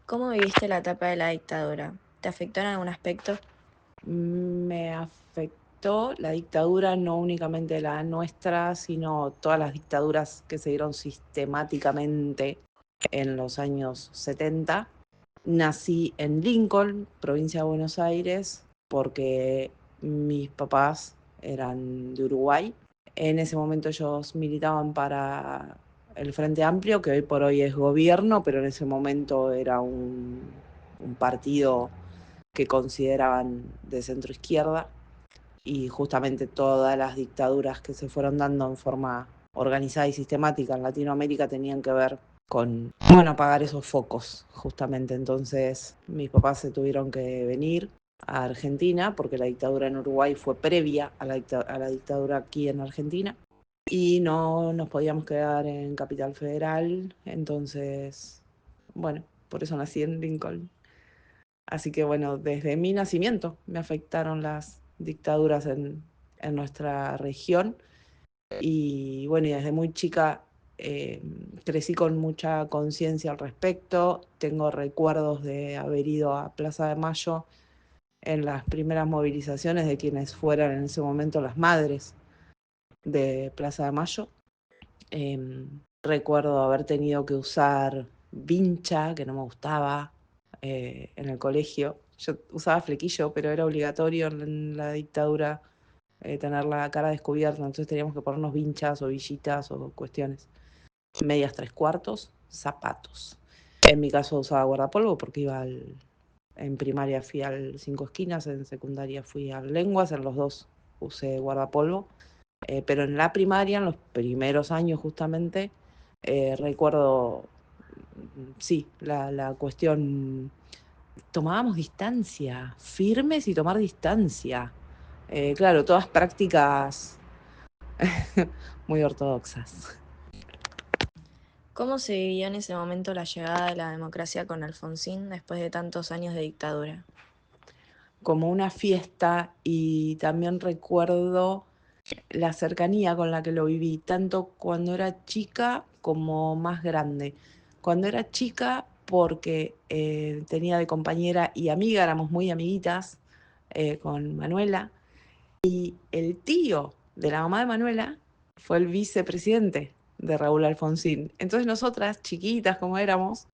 ¿Cómo viviste la etapa de la dictadura? ¿Te afectó en algún aspecto? Me afectó la dictadura, no únicamente la nuestra, sino todas las dictaduras que se dieron sistemáticamente en los años 70. Nací en Lincoln, provincia de Buenos Aires, porque mis papás eran de Uruguay. En ese momento ellos militaban para el Frente Amplio, que hoy por hoy es gobierno, pero en ese momento era un partido que consideraban de centro izquierda, y justamente todas las dictaduras que se fueron dando en forma organizada y sistemática en Latinoamérica tenían que ver con, bueno, apagar esos focos, justamente. Entonces mis papás se tuvieron que venir a Argentina porque la dictadura en Uruguay fue previa a la dictadura aquí en Argentina, y no nos podíamos quedar en Capital Federal. Entonces, bueno, por eso nací en Lincoln. Así que bueno, desde mi nacimiento me afectaron las dictaduras en nuestra región, y bueno, y desde muy chica eh, crecí con mucha conciencia al respecto. Tengo recuerdos de haber ido a Plaza de Mayo en las primeras movilizaciones de quienes fueran en ese momento las madres de Plaza de Mayo. Recuerdo haber tenido que usar vincha, que no me gustaba, en el colegio. Yo usaba flequillo, pero era obligatorio en la dictadura tener la cara descubierta, entonces teníamos que ponernos vinchas o villitas o cuestiones. Medias tres cuartos, zapatos. En mi caso usaba guardapolvo porque en primaria fui al Cinco Esquinas, en secundaria fui al Lenguas, en los dos usé guardapolvo. Pero en la primaria, en los primeros años justamente, recuerdo, sí, la cuestión, tomábamos distancia, firmes y tomar distancia. Claro, todas prácticas muy ortodoxas. ¿Cómo se vivió en ese momento la llegada de la democracia con Alfonsín después de tantos años de dictadura? Como una fiesta, y también recuerdo la cercanía con la que lo viví, tanto cuando era chica como más grande. Cuando era chica, porque tenía de compañera y amiga, éramos muy amiguitas, con Manuela, y el tío de la mamá de Manuela fue el vicepresidente de Raúl Alfonsín. Entonces nosotras, chiquitas como éramos,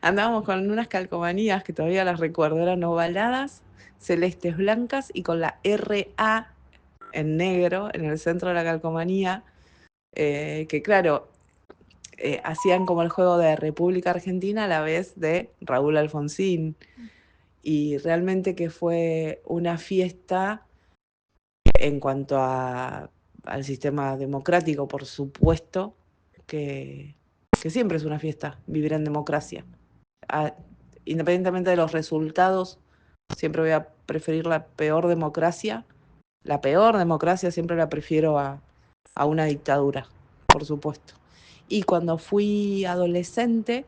andábamos con unas calcomanías que todavía las recuerdo, eran ovaladas, celestes blancas y con la RA en negro en el centro de la calcomanía, que claro, hacían como el juego de República Argentina a la vez de Raúl Alfonsín. Y realmente que fue una fiesta en cuanto al sistema democrático, por supuesto, que, que siempre es una fiesta vivir en democracia. A- Independientemente de los resultados, siempre voy a preferir la peor democracia. La peor democracia siempre la prefiero a una dictadura, por supuesto. Y cuando fui adolescente,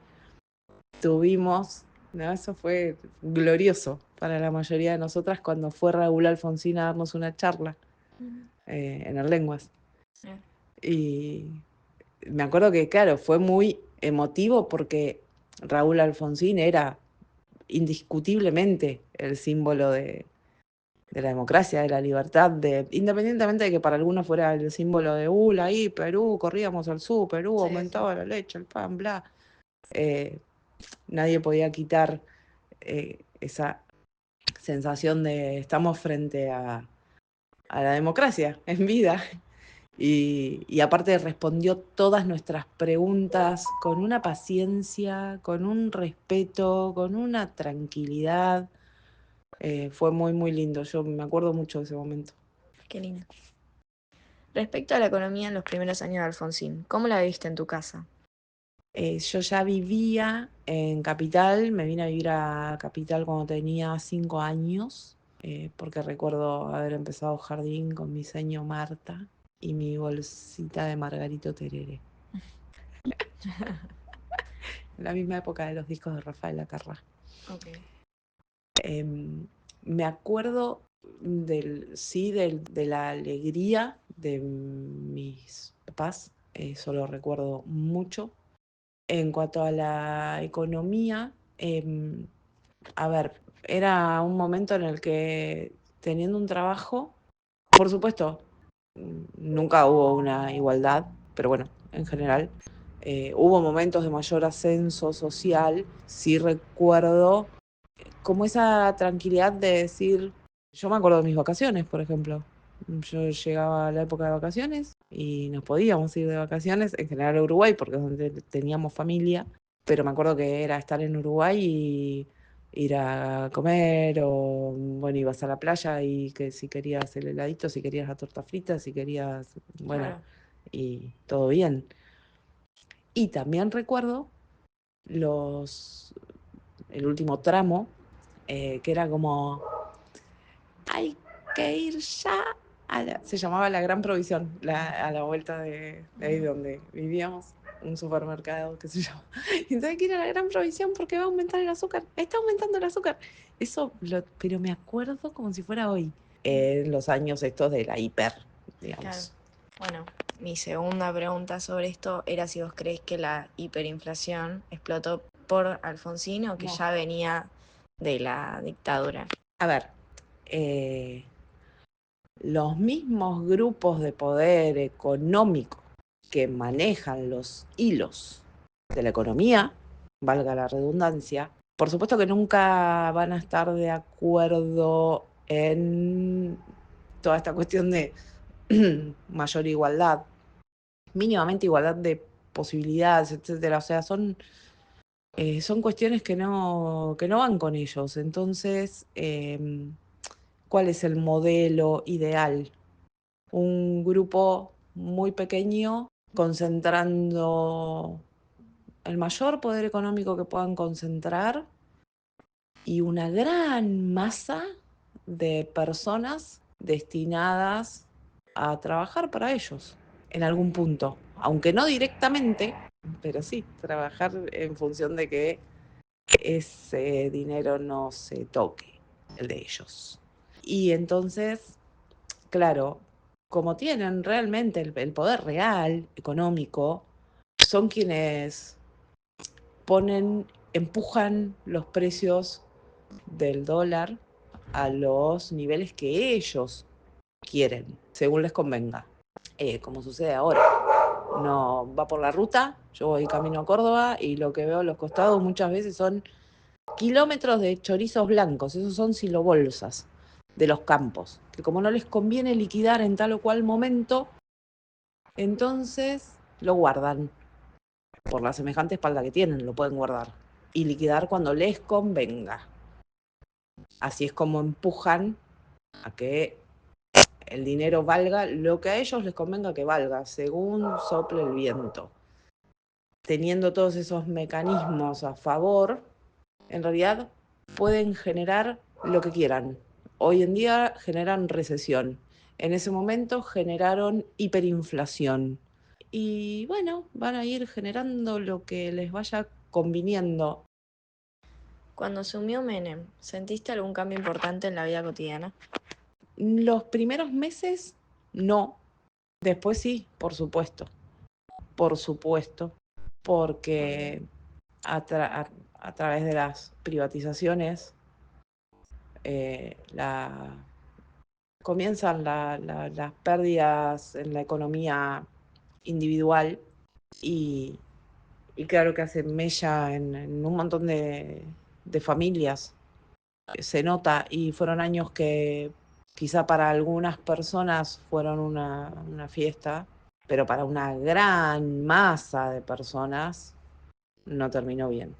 tuvimos, no, eso fue glorioso para la mayoría de nosotras, cuando fue Raúl Alfonsín a darnos una charla en el Lenguas. Y me acuerdo que, claro, fue muy emotivo porque Raúl Alfonsín era indiscutiblemente el símbolo de la democracia, de la libertad, independientemente de que para algunos fuera el símbolo de, ahí, Perú, corríamos al sur, Perú, Sí, sí. aumentaba la leche, el pan, bla. Eh, Nadie podía quitar esa sensación de estamos frente a la democracia en vida. Y aparte respondió todas nuestras preguntas con una paciencia, con un respeto, con una tranquilidad. Fue muy, muy lindo. Yo me acuerdo mucho de ese momento. Qué lindo. Respecto a la economía en los primeros años de Alfonsín, ¿cómo la viviste en tu casa? Yo ya vivía en Capital, me vine a vivir a Capital cuando tenía 5 años, porque recuerdo haber empezado jardín con mi seño Marta y mi bolsita de Margarito Terere, en la misma época de los discos de Rafael Acarrá. Ok. Me acuerdo sí, de la alegría de mis papás, eso lo recuerdo mucho. En cuanto a la economía, Em, a ver, era un momento en el que teniendo un trabajo, por supuesto, nunca hubo una igualdad, pero bueno, en general, hubo momentos de mayor ascenso social. Sí recuerdo como esa tranquilidad de decir, yo me acuerdo de mis vacaciones, por ejemplo. Yo llegaba a la época de vacaciones y nos podíamos ir de vacaciones, en general a Uruguay, porque es donde teníamos familia, pero me acuerdo que era estar en Uruguay y ir a comer, o bueno, ibas a la playa y que si querías el heladito, si querías la torta frita, si querías, bueno, Claro. y todo bien. Y también recuerdo los, el último tramo, que era como hay que ir ya se llamaba la Gran Provisión, a la vuelta de ahí donde vivíamos, un supermercado que se llama. Y entonces hay que ir a la Gran Provisión porque va a aumentar el azúcar. Está aumentando el azúcar. Pero me acuerdo como si fuera hoy, en los años estos de la hiper, Claro. digamos. Bueno, mi segunda pregunta sobre esto era si vos creés que la hiperinflación explotó por Alfonsín o que No. ya venía de la dictadura. A ver, eh, los mismos grupos de poder económico que manejan los hilos de la economía, valga la redundancia, por supuesto que nunca van a estar de acuerdo en toda esta cuestión de mayor igualdad, mínimamente igualdad de posibilidades, etcétera. O sea, son cuestiones que no van con ellos. Entonces, ¿cuál es el modelo ideal? Un grupo muy pequeño concentrando el mayor poder económico que puedan concentrar y una gran masa de personas destinadas a trabajar para ellos en algún punto, aunque no directamente, pero sí, trabajar en función de que ese dinero no se toque, el de ellos. Y entonces, claro, como tienen realmente el poder real, económico, son quienes empujan los precios del dólar a los niveles que ellos quieren, según les convenga. Como sucede ahora. No va por la ruta, yo voy camino a Córdoba y lo que veo a los costados muchas veces son kilómetros de chorizos blancos, esos son silobolsas de los campos, que como no les conviene liquidar en tal o cual momento, entonces lo guardan. Por la semejante espalda que tienen, lo pueden guardar. Y liquidar cuando les convenga. Así es como empujan a que el dinero valga lo que a ellos les convenga que valga, según sople el viento. Teniendo todos esos mecanismos a favor, en realidad pueden generar lo que quieran. Hoy en día generan recesión. En ese momento generaron hiperinflación. Y bueno, van a ir generando lo que les vaya conviniendo. Cuando asumió Menem, ¿sentiste algún cambio importante en la vida cotidiana? Los primeros meses, no. Después sí, por supuesto. Por supuesto. Porque a, tra a través de las privatizaciones, la comienzan las pérdidas en la economía individual y, y claro que hace mella en un montón de familias. Se nota y fueron años que quizá para algunas personas fueron una fiesta, pero para una gran masa de personas no terminó bien.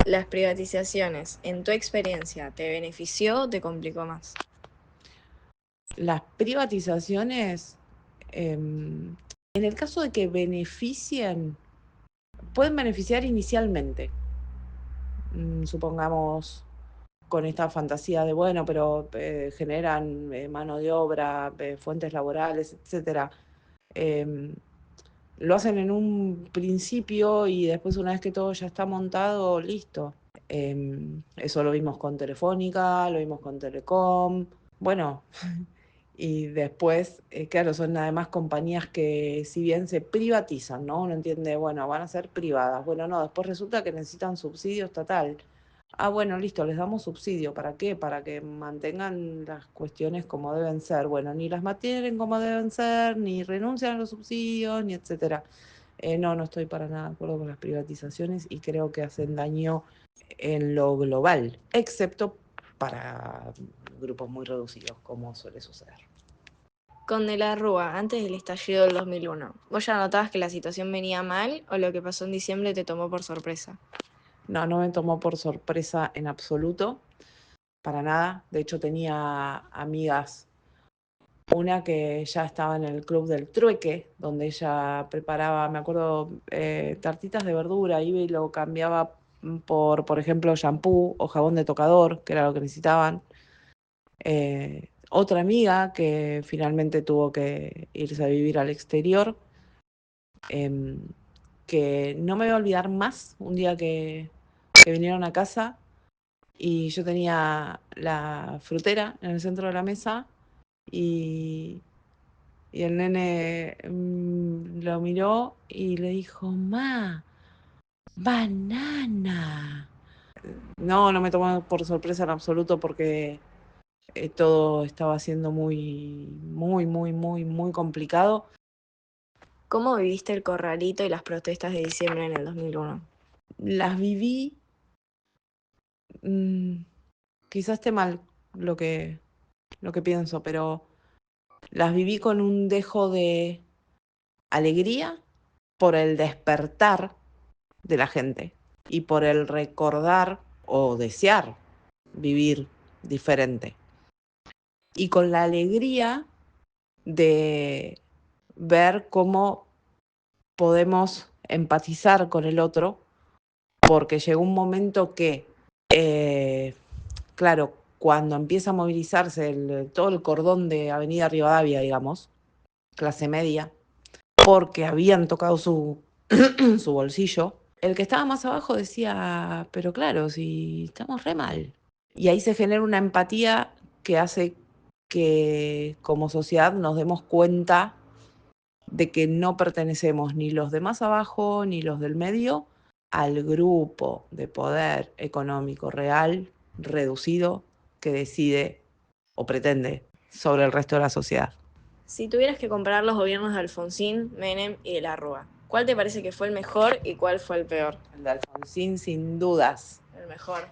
¿Las privatizaciones, en tu experiencia, te benefició o te complicó más? Las privatizaciones, en el caso de que beneficien, pueden beneficiar inicialmente. Supongamos con esta fantasía de, bueno, pero generan mano de obra, fuentes laborales, etcétera. Em, lo hacen en un principio y después una vez que todo ya está montado, listo. Eso lo vimos con Telefónica, lo vimos con Telecom. Bueno, Y después, claro, son además compañías que si bien se privatizan, ¿no? Uno entiende, bueno, van a ser privadas. Bueno, no, después resulta que necesitan subsidio estatal. Ah, bueno, listo, les damos subsidio. ¿Para qué? Para que mantengan las cuestiones como deben ser. Bueno, ni las mantienen como deben ser, ni renuncian a los subsidios, ni etcétera. No, no estoy para nada de acuerdo con las privatizaciones y creo que hacen daño en lo global, excepto para grupos muy reducidos, como suele suceder. Con De la Rúa, antes del estallido del 2001, ¿vos ya notabas que la situación venía mal o lo que pasó en diciembre te tomó por sorpresa? No, no me tomó por sorpresa en absoluto, para nada. De hecho, tenía amigas, una que ya estaba en el club del trueque, donde ella preparaba, me acuerdo, tartitas de verdura, iba y lo cambiaba por ejemplo, shampoo o jabón de tocador, que era lo que necesitaban. Otra amiga que finalmente tuvo que irse a vivir al exterior, em, que no me voy a olvidar más, un día que vinieron a casa y yo tenía la frutera en el centro de la mesa y, y el nene lo miró y le dijo, ma, banana. No, no me tomó por sorpresa en absoluto porque todo estaba siendo muy complicado. ¿Cómo viviste el corralito y las protestas de diciembre en el 2001? Las viví, mm, quizás esté mal lo lo que pienso, pero las viví con un dejo de alegría por el despertar de la gente y por el recordar o desear vivir diferente. Y con la alegría de ver cómo podemos empatizar con el otro, porque llegó un momento que, eh, claro, cuando empieza a movilizarse todo el cordón de Avenida Rivadavia, digamos, clase media, porque habían tocado su bolsillo, el que estaba más abajo decía, pero claro, si estamos re mal. Y ahí se genera una empatía que hace que como sociedad nos demos cuenta de que no pertenecemos ni los de más abajo ni los del medio al grupo de poder económico real reducido que decide o pretende sobre el resto de la sociedad. Si tuvieras que comparar los gobiernos de Alfonsín, Menem y De la Rúa, ¿cuál te parece que fue el mejor y cuál fue el peor? El de Alfonsín, sin dudas, El mejor.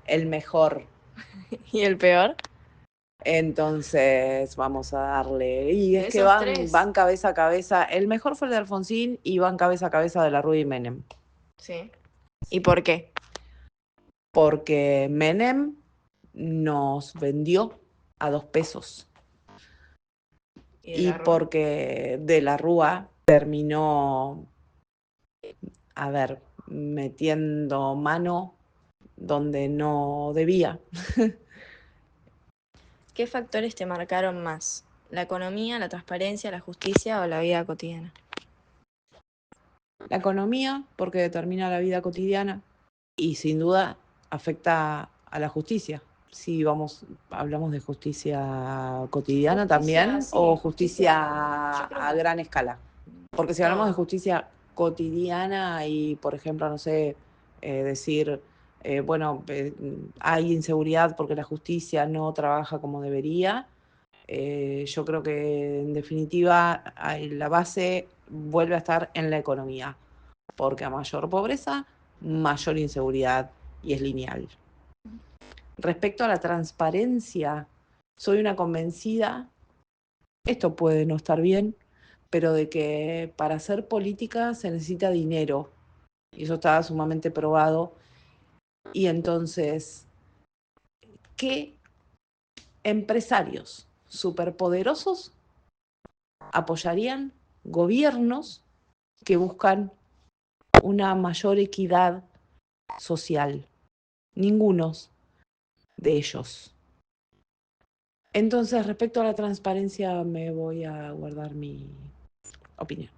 el mejor. ¿Y el peor? Entonces vamos a darle. Y De es que esos tres. van cabeza a cabeza. El mejor fue el de Alfonsín y van cabeza a cabeza de la Rúa y Menem. Sí. ¿Y por qué? Porque Menem nos vendió a 2 pesos. ¿Y De Y la Rúa? porque de la Rúa terminó, a ver, metiendo mano donde no debía. ¿Qué factores te marcaron más? ¿La economía, la transparencia, la justicia o la vida cotidiana? La economía, porque determina la vida cotidiana y sin duda afecta a la justicia. Si hablamos de justicia cotidiana también o justicia a gran escala. Porque si hablamos de justicia cotidiana y, por ejemplo, no sé, decir, bueno, hay inseguridad porque la justicia no trabaja como debería, yo creo que en definitiva la base vuelve a estar en la economía, porque a mayor pobreza, mayor inseguridad y es lineal. Respecto a la transparencia, soy una convencida, esto puede no estar bien, pero de que para hacer política se necesita dinero, y eso está sumamente probado, y entonces, ¿qué empresarios superpoderosos apoyarían gobiernos que buscan una mayor equidad social? Ninguno de ellos. Entonces, respecto a la transparencia, me voy a guardar mi opinión.